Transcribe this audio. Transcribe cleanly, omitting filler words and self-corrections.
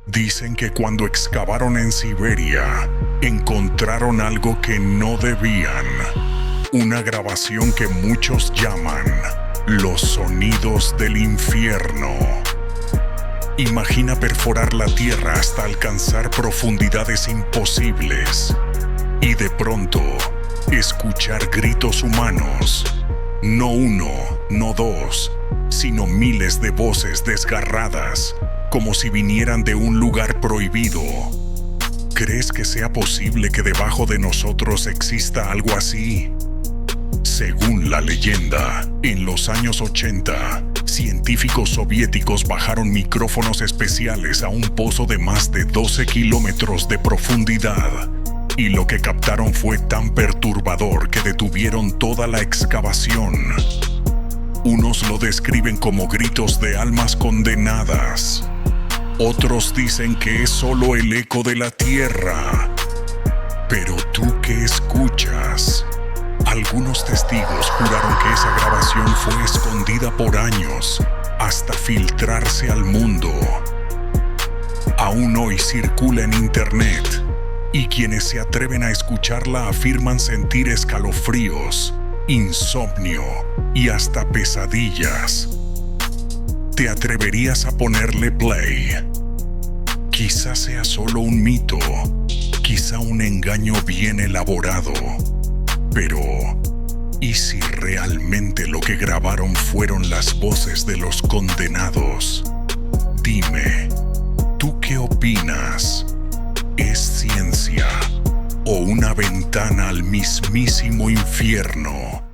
Dicen que cuando excavaron en Siberia, encontraron algo que no debían. Una grabación que muchos llaman los sonidos del infierno. Imagina perforar la tierra hasta alcanzar profundidades imposibles y de pronto escuchar gritos humanos. No uno, no dos, sino miles de voces desgarradas, como si vinieran de un lugar prohibido. ¿Crees que sea posible que debajo de nosotros exista algo así? Según la leyenda, en los años 80, científicos soviéticos bajaron micrófonos especiales a un pozo de más de 12 kilómetros de profundidad, y lo que captaron fue tan perturbador que detuvieron toda la excavación. Unos lo describen como gritos de almas condenadas. Otros dicen que es solo el eco de la tierra. Pero ¿tú qué escuchas? Algunos testigos juraron que esa grabación fue escondida por años, hasta filtrarse al mundo. Aún hoy circula en internet, y quienes se atreven a escucharla afirman sentir escalofríos, insomnio y hasta pesadillas. ¿Te atreverías a ponerle play? Quizá sea solo un mito, quizá un engaño bien elaborado. Pero, ¿y si realmente lo que grabaron fueron las voces de los condenados? Dime, ¿tú qué opinas? ¿Es ciencia o una ventana al mismísimo infierno?